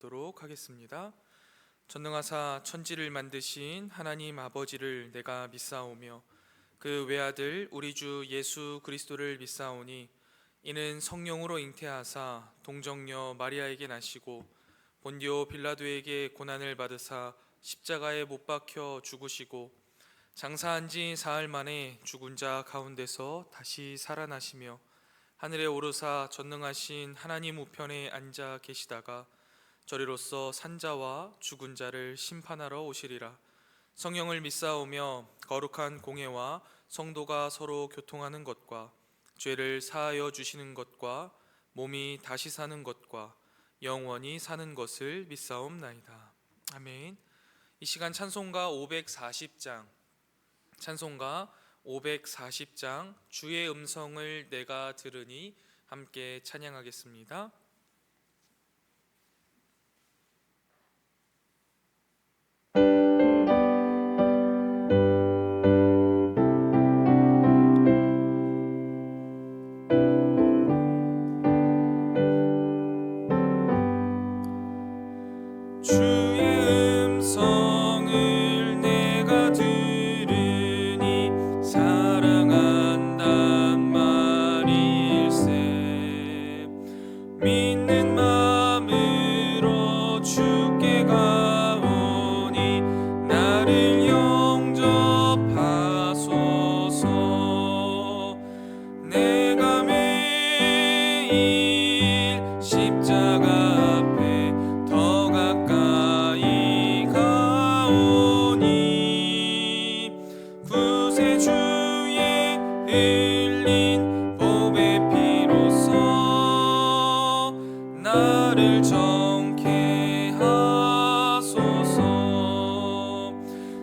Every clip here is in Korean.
도록 하겠습니다. 전능하사 천지를 만드신 하나님 아버지를 내가 믿사오며 그 외아들 우리 주 예수 그리스도를 믿사오니 이는 성령으로 잉태하사 동정녀 마리아에게 나시고 본디오 빌라도에게 고난을 받으사 십자가에 못 박혀 죽으시고 장사한 지 사흘 만에 죽은 자 가운데서 다시 살아나시며 하늘에 오르사 전능하신 하나님 우편에 앉아 계시다가 저리로서 산자와 죽은 자를 심판하러 오시리라. 성령을 믿사오며 거룩한 공회와 성도가 서로 교통하는 것과 죄를 사하여 주시는 것과 몸이 다시 사는 것과 영원히 사는 것을 믿사옵나이다. 아멘. 이 시간 찬송가 540장 찬송가 540장 주의 음성을 내가 들으니 함께 찬양하겠습니다. 주의 음성을 내가 들으니 사랑한단 말일세. 믿는 마음으로 주께 가오니 나를 영접하소서. 내가 매일 십자가 앞에 더 가까이 가오니 구세주의 흘린 보배 피로써 나를 정케 하소서.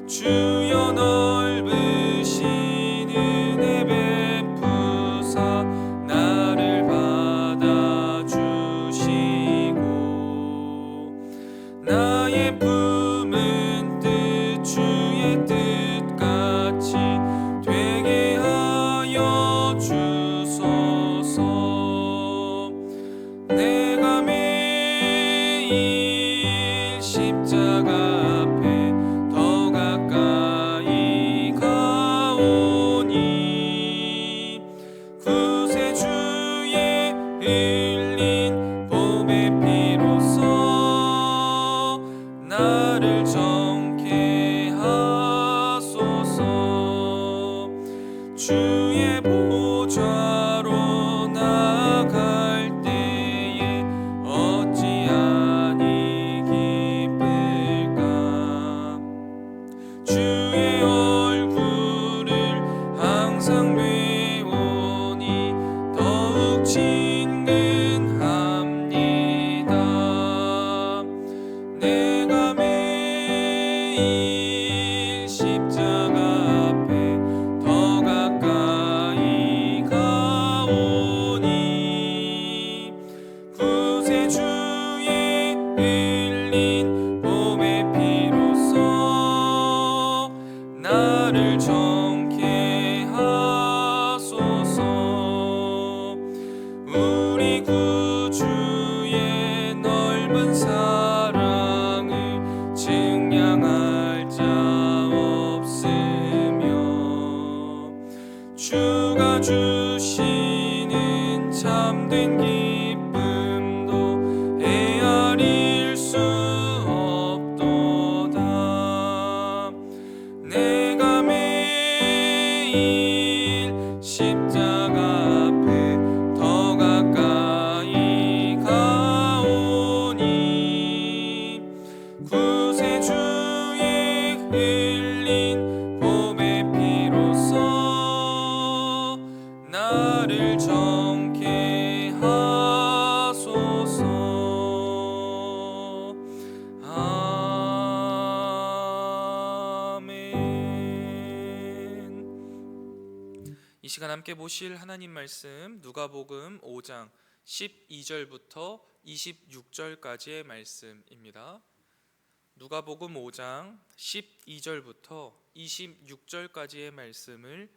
주여 넓으신 은혜 베푸사 나를 받아주시고 나의 품은 뜻 주의 뜻같이 되게 하여 주소서. 내가 매일 십자가 앞에 더 가까이 가오니 구세주의 흘린 보배 피로써 나를 정케 하소서. 주의 보좌로 나아갈 때에 어찌하니 기쁠까. 주의 얼굴을 항상 배우니 더욱 친근합니다. 내가 매일 십자가 앞에 더 가까이 가오니 구세주의 흘린 보배 피로써 나를 정케 하소서. 우리 구주의 넓은 사랑을 증량할 자 없으며 주가 주시는 참된 기쁨도 헤아릴 수 없도다. 내가 매일 십자가 앞에 더 가까이 가오니 구세주의 흘린 보배 피로써 나를 정케 하소서. 아멘. 이 시간 함께 보실 하나님 말씀 누가복음 5장 12절부터 26절까지의 말씀입니다. 누가복음 5장 12절부터 26절까지의 말씀을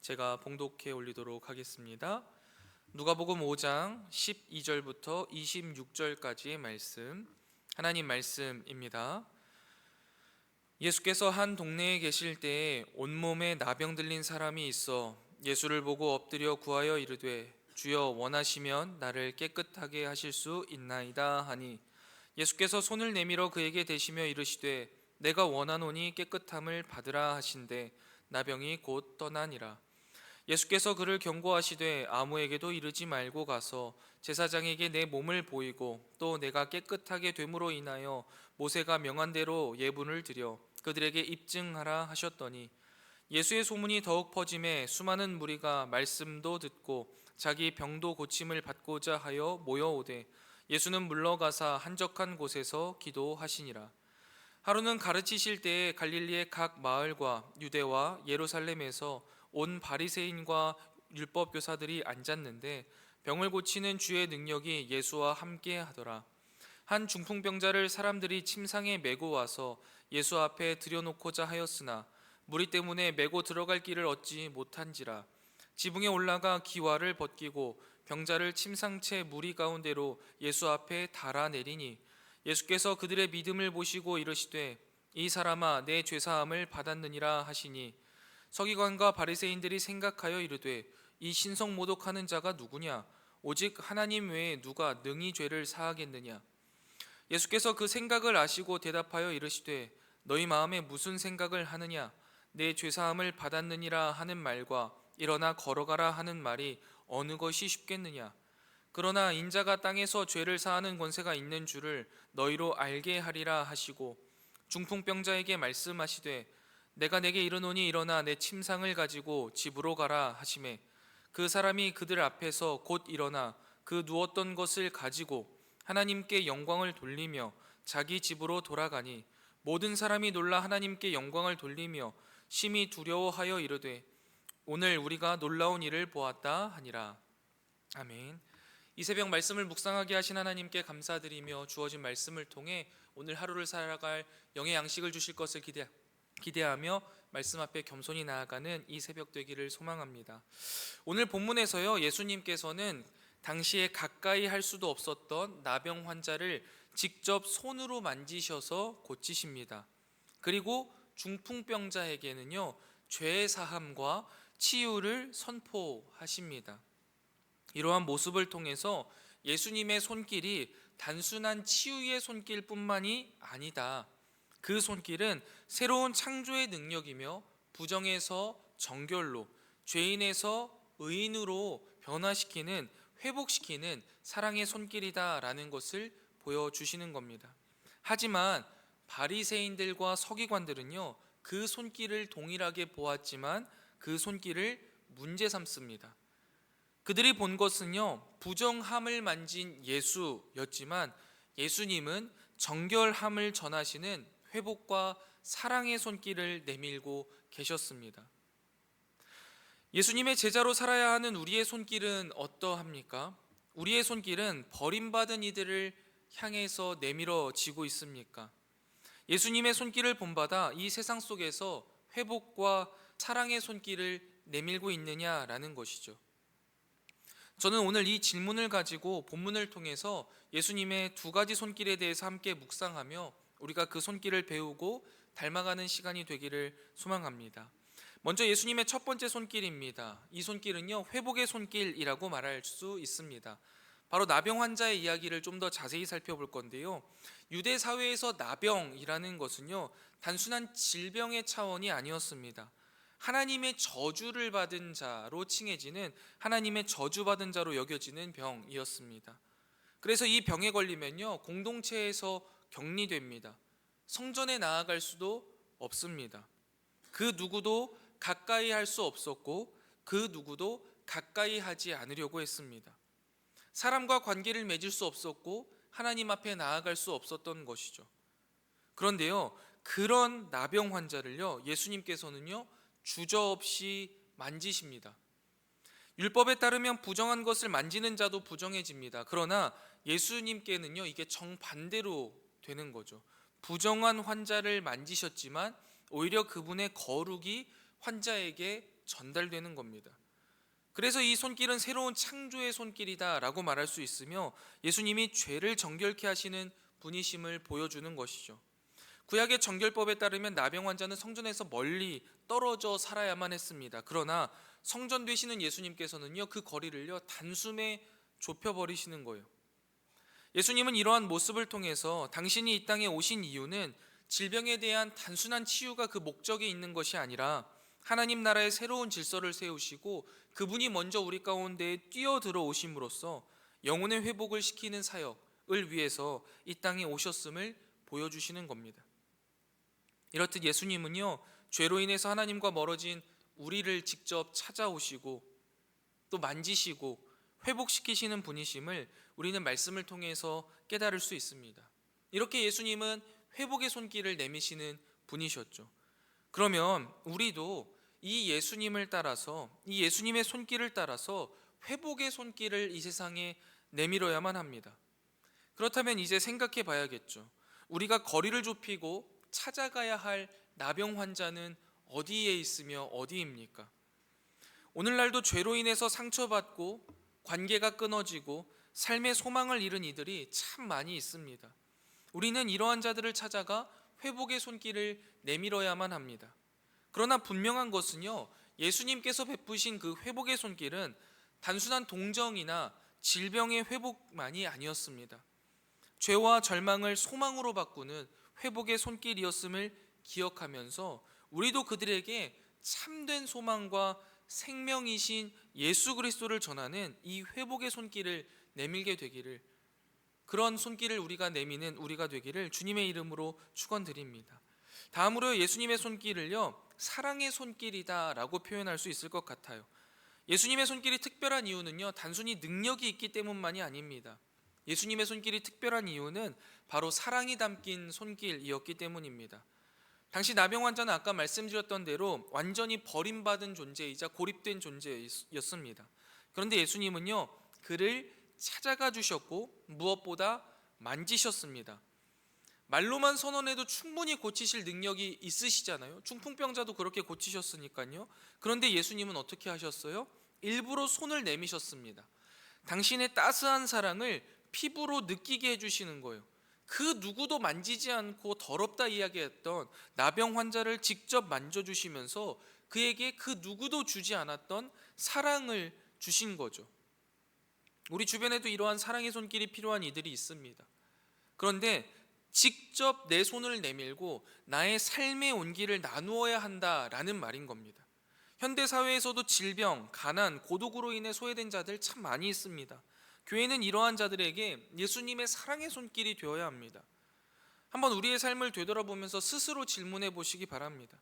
제가 봉독해 올리도록 하겠습니다. 누가복음 5장 12절부터 26절까지의 말씀 하나님 말씀입니다. 예수께서 한 동네에 계실 때에 온몸에 나병 들린 사람이 있어 예수를 보고 엎드려 구하여 이르되 주여 원하시면 나를 깨끗하게 하실 수 있나이다 하니 예수께서 손을 내밀어 그에게 대시며 이르시되 내가 원하노니 깨끗함을 받으라 하신대 나병이 곧 떠나니라. 예수께서 그를 경고하시되 아무에게도 이르지 말고 가서 제사장에게 내 몸을 보이고 또 내가 깨끗하게 됨으로 인하여 모세가 명한 대로 예분을 드려 그들에게 입증하라 하셨더니 예수의 소문이 더욱 퍼짐에 수많은 무리가 말씀도 듣고 자기 병도 고침을 받고자 하여 모여오되 예수는 물러가사 한적한 곳에서 기도하시니라. 하루는 가르치실 때에 갈릴리의 각 마을과 유대와 예루살렘에서 온 바리새인과 율법 교사들이 앉았는데 병을 고치는 주의 능력이 예수와 함께 하더라. 한 중풍병자를 사람들이 침상에 메고 와서 예수 앞에 들여놓고자 하였으나 무리 때문에 메고 들어갈 길을 얻지 못한지라. 지붕에 올라가 기와를 벗기고 병자를 침상채 무리 가운데로 예수 앞에 달아내리니 예수께서 그들의 믿음을 보시고 이르시되 이 사람아 내 죄사함을 받았느니라 하시니 서기관과 바리새인들이 생각하여 이르되 이 신성 모독하는 자가 누구냐 오직 하나님 외에 누가 능히 죄를 사하겠느냐. 예수께서 그 생각을 아시고 대답하여 이르시되 너희 마음에 무슨 생각을 하느냐 내 죄사함을 받았느니라 하는 말과 일어나 걸어가라 하는 말이 어느 것이 쉽겠느냐. 그러나 인자가 땅에서 죄를 사하는 권세가 있는 줄을 너희로 알게 하리라 하시고 중풍병자에게 말씀하시되 내가 내게 이르노니 일어나 내 침상을 가지고 집으로 가라 하시매 그 사람이 그들 앞에서 곧 일어나 그 누웠던 것을 가지고 하나님께 영광을 돌리며 자기 집으로 돌아가니 모든 사람이 놀라 하나님께 영광을 돌리며 심히 두려워하여 이르되 오늘 우리가 놀라운 일을 보았다 하니라. 아멘. 이 새벽 말씀을 묵상하게 하신 하나님께 감사드리며 주어진 말씀을 통해 오늘 하루를 살아갈 영의 양식을 주실 것을 기대하며 말씀 앞에 겸손히 나아가는 이 새벽 되기를 소망합니다. 오늘 본문에서요, 예수님께서는 당시에 가까이 할 수도 없었던 나병 환자를 직접 손으로 만지셔서 고치십니다. 그리고 중풍병자에게는요, 죄 사함과 치유를 선포하십니다. 이러한 모습을 통해서 예수님의 손길이 단순한 치유의 손길뿐만이 아니다. 그 손길은 새로운 창조의 능력이며 부정에서 정결로, 죄인에서 의인으로 변화시키는, 회복시키는 사랑의 손길이다라는 것을 보여주시는 겁니다. 하지만 바리새인들과 서기관들은요, 그 손길을 동일하게 보았지만 그 손길을 문제 삼습니다. 그들이 본 것은요, 부정함을 만진 예수였지만 예수님은 정결함을 전하시는 회복과 사랑의 손길을 내밀고 계셨습니다. 예수님의 제자로 살아야 하는 우리의 손길은 어떠합니까? 우리의 손길은 버림받은 이들을 향해서 내밀어지고 있습니까? 예수님의 손길을 본받아 이 세상 속에서 회복과 사랑의 손길을 내밀고 있느냐라는 것이죠. 저는 오늘 이 질문을 가지고 본문을 통해서 예수님의 두 가지 손길에 대해서 함께 묵상하며 우리가 그 손길을 배우고 닮아가는 시간이 되기를 소망합니다. 먼저 예수님의 첫 번째 손길입니다. 이 손길은요, 회복의 손길이라고 말할 수 있습니다. 바로 나병 환자의 이야기를 좀 더 자세히 살펴볼 건데요. 유대 사회에서 나병이라는 것은요, 단순한 질병의 차원이 아니었습니다. 하나님의 저주를 받은 자로 칭해지는, 하나님의 저주받은 자로 여겨지는 병이었습니다. 그래서 이 병에 걸리면요, 공동체에서 격리됩니다. 성전에 나아갈 수도 없습니다. 그 누구도 가까이 할 수 없었고 그 누구도 가까이 하지 않으려고 했습니다. 사람과 관계를 맺을 수 없었고 하나님 앞에 나아갈 수 없었던 것이죠. 그런데요, 그런 나병 환자를요, 예수님께서는요, 주저없이 만지십니다. 율법에 따르면 부정한 것을 만지는 자도 부정해집니다. 그러나 예수님께는요, 이게 정반대로 되는 거죠. 부정한 환자를 만지셨지만 오히려 그분의 거룩이 환자에게 전달되는 겁니다. 그래서 이 손길은 새로운 창조의 손길이다라고 말할 수 있으며 예수님이 죄를 정결케 하시는 분이심을 보여주는 것이죠. 구약의 정결법에 따르면 나병 환자는 성전에서 멀리 떨어져 살아야만 했습니다. 그러나 성전 되시는 예수님께서는요, 그 거리를요 단숨에 좁혀버리시는 거예요. 예수님은 이러한 모습을 통해서 당신이 이 땅에 오신 이유는 질병에 대한 단순한 치유가 그 목적에 있는 것이 아니라 하나님 나라의 새로운 질서를 세우시고 그분이 먼저 우리 가운데에 뛰어들어 오심으로써 영혼의 회복을 시키는 사역을 위해서 이 땅에 오셨음을 보여주시는 겁니다. 이렇듯 예수님은요, 죄로 인해서 하나님과 멀어진 우리를 직접 찾아오시고 또 만지시고 회복시키시는 분이심을 우리는 말씀을 통해서 깨달을 수 있습니다. 이렇게 예수님은 회복의 손길을 내미시는 분이셨죠. 그러면 우리도 이 예수님을 따라서, 이 예수님의 손길을 따라서 회복의 손길을 이 세상에 내밀어야만 합니다. 그렇다면 이제 생각해 봐야겠죠. 우리가 거리를 좁히고 찾아가야 할 나병 환자는 어디에 있으며 어디입니까? 오늘날도 죄로 인해서 상처받고 관계가 끊어지고 삶의 소망을 잃은 이들이 참 많이 있습니다. 우리는 이러한 자들을 찾아가 회복의 손길을 내밀어야만 합니다. 그러나 분명한 것은요, 예수님께서 베푸신 그 회복의 손길은 단순한 동정이나 질병의 회복만이 아니었습니다. 죄와 절망을 소망으로 바꾸는 회복의 손길이었음을 기억하면서 우리도 그들에게 참된 소망과 생명이신 예수 그리스도를 전하는 이 회복의 손길을 내밀게 되기를, 그런 손길을 우리가 내미는 우리가 되기를 주님의 이름으로 축원드립니다. 다음으로 예수님의 손길을요, 사랑의 손길이다라고 표현할 수 있을 것 같아요. 예수님의 손길이 특별한 이유는요, 단순히 능력이 있기 때문만이 아닙니다. 예수님의 손길이 특별한 이유는 바로 사랑이 담긴 손길이었기 때문입니다. 당시 나병 환자는 아까 말씀드렸던 대로 완전히 버림받은 존재이자 고립된 존재였습니다. 그런데 예수님은요, 그를 찾아가 주셨고 무엇보다 만지셨습니다. 말로만 선언해도 충분히 고치실 능력이 있으시잖아요. 중풍병자도 그렇게 고치셨으니까요. 그런데 예수님은 어떻게 하셨어요? 일부러 손을 내미셨습니다. 당신의 따스한 사랑을 피부로 느끼게 해주시는 거예요. 그 누구도 만지지 않고 더럽다 이야기했던 나병 환자를 직접 만져주시면서 그에게 그 누구도 주지 않았던 사랑을 주신 거죠. 우리 주변에도 이러한 사랑의 손길이 필요한 이들이 있습니다. 그런데 직접 내 손을 내밀고 나의 삶의 온기를 나누어야 한다라는 말인 겁니다. 현대사회에서도 질병, 가난, 고독으로 인해 소외된 자들 참 많이 있습니다. 교회는 이러한 자들에게 예수님의 사랑의 손길이 되어야 합니다. 한번 우리의 삶을 되돌아보면서 스스로 질문해 보시기 바랍니다.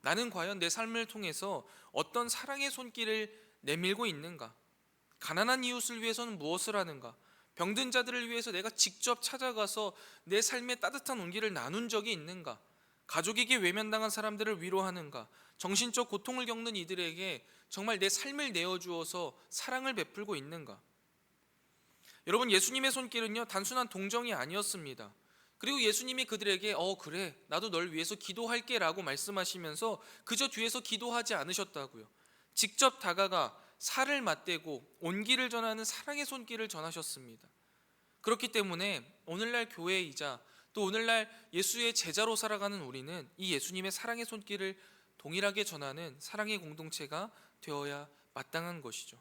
나는 과연 내 삶을 통해서 어떤 사랑의 손길을 내밀고 있는가? 가난한 이웃을 위해서는 무엇을 하는가? 병든 자들을 위해서 내가 직접 찾아가서 내 삶의 따뜻한 온기를 나눈 적이 있는가? 가족에게 외면당한 사람들을 위로하는가? 정신적 고통을 겪는 이들에게 정말 내 삶을 내어주어서 사랑을 베풀고 있는가? 여러분, 예수님의 손길은요, 단순한 동정이 아니었습니다. 그리고 예수님이 그들에게 그래, 나도 널 위해서 기도할게 라고 말씀하시면서 그저 뒤에서 기도하지 않으셨다고요. 직접 다가가 살을 맞대고 온기를 전하는 사랑의 손길을 전하셨습니다. 그렇기 때문에 오늘날 교회이자 또 오늘날 예수의 제자로 살아가는 우리는 이 예수님의 사랑의 손길을 동일하게 전하는 사랑의 공동체가 되어야 마땅한 것이죠.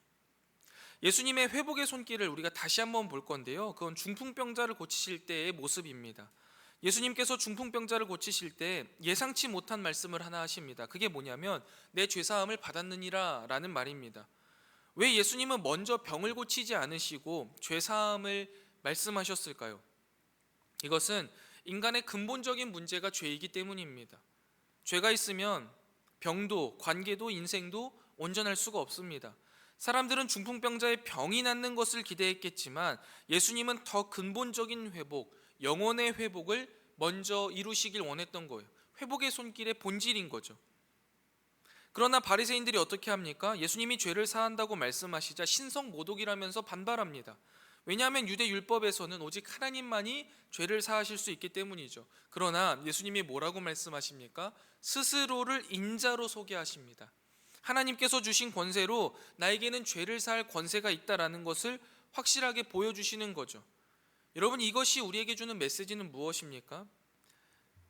예수님의 회복의 손길을 우리가 다시 한번 볼 건데요, 그건 중풍병자를 고치실 때의 모습입니다. 예수님께서 중풍병자를 고치실 때 예상치 못한 말씀을 하나 하십니다. 그게 뭐냐면 내 죄사함을 받았느니라 라는 말입니다. 왜 예수님은 먼저 병을 고치지 않으시고 죄사함을 말씀하셨을까요? 이것은 인간의 근본적인 문제가 죄이기 때문입니다. 죄가 있으면 병도, 관계도, 인생도 온전할 수가 없습니다. 사람들은 중풍병자의 병이 낫는 것을 기대했겠지만 예수님은 더 근본적인 회복, 영혼의 회복을 먼저 이루시길 원했던 거예요. 회복의 손길의 본질인 거죠. 그러나 바리새인들이 어떻게 합니까? 예수님이 죄를 사한다고 말씀하시자 신성모독이라면서 반발합니다. 왜냐하면 유대 율법에서는 오직 하나님만이 죄를 사하실 수 있기 때문이죠. 그러나 예수님이 뭐라고 말씀하십니까? 스스로를 인자로 소개하십니다. 하나님께서 주신 권세로 나에게는 죄를 사할 권세가 있다라는 것을 확실하게 보여주시는 거죠. 여러분, 이것이 우리에게 주는 메시지는 무엇입니까?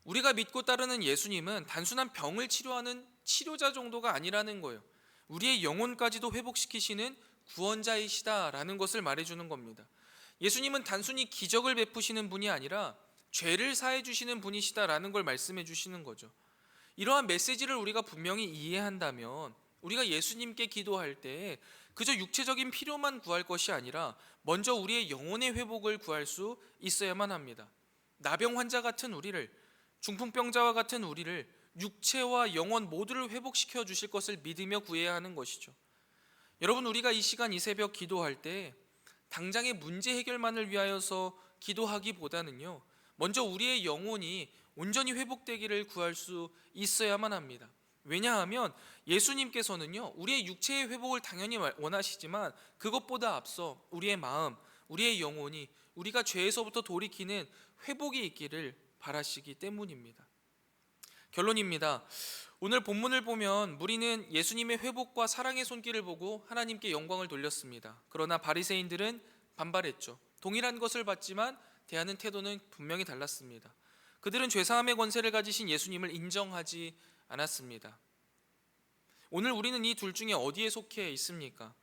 우리가 믿고 따르는 예수님은 단순한 병을 치료하는 치료자 정도가 아니라는 거예요. 우리의 영혼까지도 회복시키시는 구원자이시다라는 것을 말해주는 겁니다. 예수님은 단순히 기적을 베푸시는 분이 아니라 죄를 사해 주시는 분이시다라는 걸 말씀해 주시는 거죠. 이러한 메시지를 우리가 분명히 이해한다면 우리가 예수님께 기도할 때 그저 육체적인 필요만 구할 것이 아니라 먼저 우리의 영혼의 회복을 구할 수 있어야만 합니다. 나병 환자 같은 우리를, 중풍병자와 같은 우리를 육체와 영혼 모두를 회복시켜 주실 것을 믿으며 구해야 하는 것이죠. 여러분, 우리가 이 시간 이 새벽 기도할 때 당장의 문제 해결만을 위하여서 기도하기보다는요, 먼저 우리의 영혼이 온전히 회복되기를 구할 수 있어야만 합니다. 왜냐하면 예수님께서는요, 우리의 육체의 회복을 당연히 원하시지만 그것보다 앞서 우리의 마음, 우리의 영혼이 우리가 죄에서부터 돌이키는 회복이 있기를 바라시기 때문입니다. 결론입니다. 오늘 본문을 보면 무리는 예수님의 회복과 사랑의 손길을 보고 하나님께 영광을 돌렸습니다. 그러나 바리새인들은 반발했죠. 동일한 것을 받지만 대하는 태도는 분명히 달랐습니다. 그들은 죄사함의 권세를 가지신 예수님을 인정하지 않았습니다. 오늘 우리는 이 둘 중에 어디에 속해 있습니까?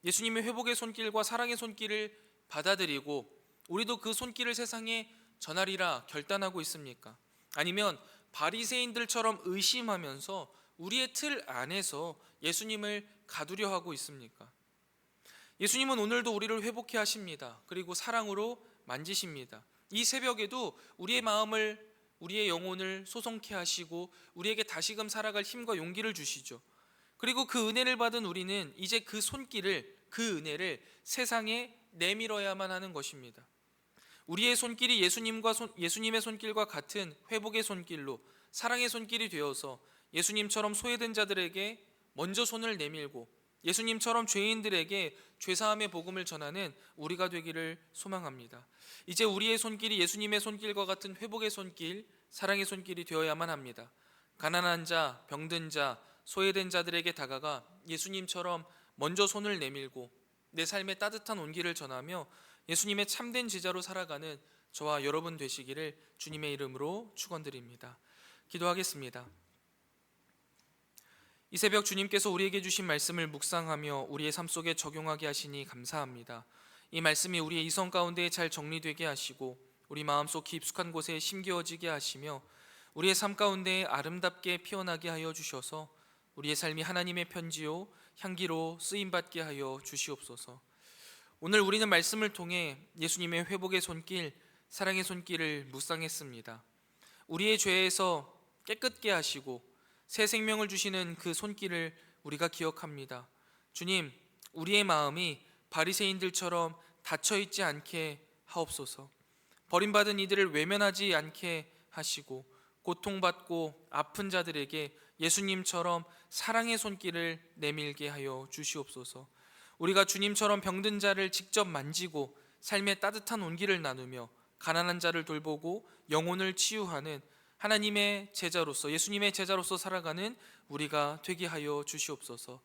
예수님의 회복의 손길과 사랑의 손길을 받아들이고 우리도 그 손길을 세상에 전하리라 결단하고 있습니까? 아니면 바리새인들처럼 의심하면서 우리의 틀 안에서 예수님을 가두려 하고 있습니까? 예수님은 오늘도 우리를 회복해 하십니다. 그리고 사랑으로 만지십니다. 이 새벽에도 우리의 마음을, 우리의 영혼을 소송케 하시고 우리에게 다시금 살아갈 힘과 용기를 주시죠. 그리고 그 은혜를 받은 우리는 이제 그 손길을, 그 은혜를 세상에 내밀어야만 하는 것입니다. 우리의 손길이 예수님의 손길과 같은 회복의 손길로, 사랑의 손길이 되어서 예수님처럼 소외된 자들에게 먼저 손을 내밀고 예수님처럼 죄인들에게 죄사함의 복음을 전하는 우리가 되기를 소망합니다. 이제 우리의 손길이 예수님의 손길과 같은 회복의 손길, 사랑의 손길이 되어야만 합니다. 가난한 자, 병든 자, 소외된 자들에게 다가가 예수님처럼 먼저 손을 내밀고 내 삶에 따뜻한 온기를 전하며 예수님의 참된 제자로 살아가는 저와 여러분 되시기를 주님의 이름으로 축원드립니다. 기도하겠습니다. 이 새벽 주님께서 우리에게 주신 말씀을 묵상하며 우리의 삶 속에 적용하게 하시니 감사합니다. 이 말씀이 우리의 이성 가운데 잘 정리되게 하시고 우리 마음속 깊숙한 곳에 심겨지게 하시며 우리의 삶 가운데 아름답게 피어나게 하여 주셔서 우리의 삶이 하나님의 편지요 향기로 쓰임받게 하여 주시옵소서. 오늘 우리는 말씀을 통해 예수님의 회복의 손길, 사랑의 손길을 묵상했습니다. 우리의 죄에서 깨끗게 하시고 새 생명을 주시는 그 손길을 우리가 기억합니다. 주님, 우리의 마음이 바리새인들처럼 닫혀있지 않게 하옵소서. 버림받은 이들을 외면하지 않게 하시고 고통받고 아픈 자들에게 예수님처럼 사랑의 손길을 내밀게 하여 주시옵소서. 우리가 주님처럼 병든 자를 직접 만지고 삶의 따뜻한 온기를 나누며 가난한 자를 돌보고 영혼을 치유하는 하나님의 제자로서, 예수님의 제자로서 살아가는 우리가 되게 하여 주시옵소서.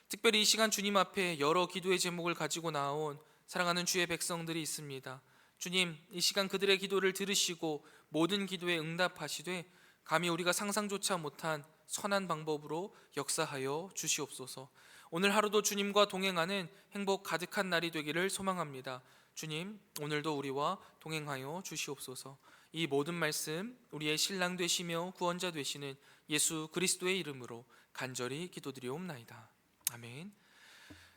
특별히 이 시간 주님 앞에 여러 기도의 제목을 가지고 나온 사랑하는 주의 백성들이 있습니다. 주님, 이 시간 그들의 기도를 들으시고 모든 기도에 응답하시되 감히 우리가 상상조차 못한 선한 방법으로 역사하여 주시옵소서. 오늘 하루도 주님과 동행하는 행복 가득한 날이 되기를 소망합니다. 주님, 오늘도 우리와 동행하여 주시옵소서. 이 모든 말씀 우리의 신랑 되시며 구원자 되시는 예수 그리스도의 이름으로 간절히 기도드리옵나이다. 아멘.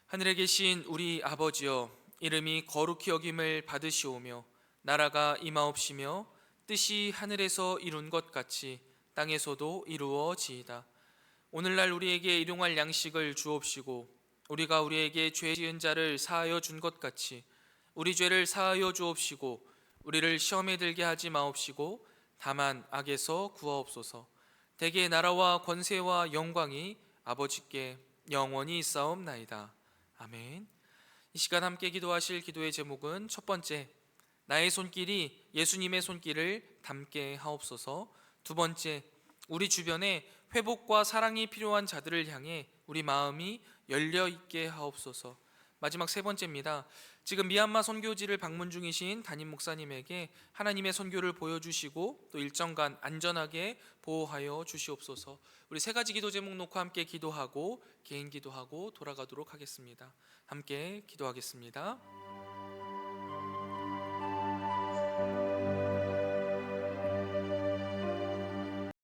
하늘에 계신 우리 아버지여, 이름이 거룩히 여김을 받으시오며 나라가 임하옵시며 뜻이 하늘에서 이룬 것 같이 땅에서도 이루어지이다. 오늘날 우리에게 일용할 양식을 주옵시고 우리가 우리에게 죄 지은 자를 사하여 준 것 같이 우리 죄를 사하여 주옵시고 우리를 시험에 들게 하지 마옵시고 다만 악에서 구하옵소서. 대개 나라와 권세와 영광이 아버지께 영원히 있사옵나이다. 아멘. 이 시간 함께 기도하실 기도의 제목은 첫 번째, 나의 손길이 예수님의 손길을 닮게 하옵소서. 두 번째, 우리 주변에 회복과 사랑이 필요한 자들을 향해 우리 마음이 열려 있게 하옵소서. 마지막 세 번째입니다. 지금 미얀마 선교지를 방문 중이신 담임 목사님에게 하나님의 선교를 보여주시고 또 일정간 안전하게 보호하여 주시옵소서. 우리 세 가지 기도 제목 놓고 함께 기도하고 개인 기도하고 돌아가도록 하겠습니다. 함께 기도하겠습니다.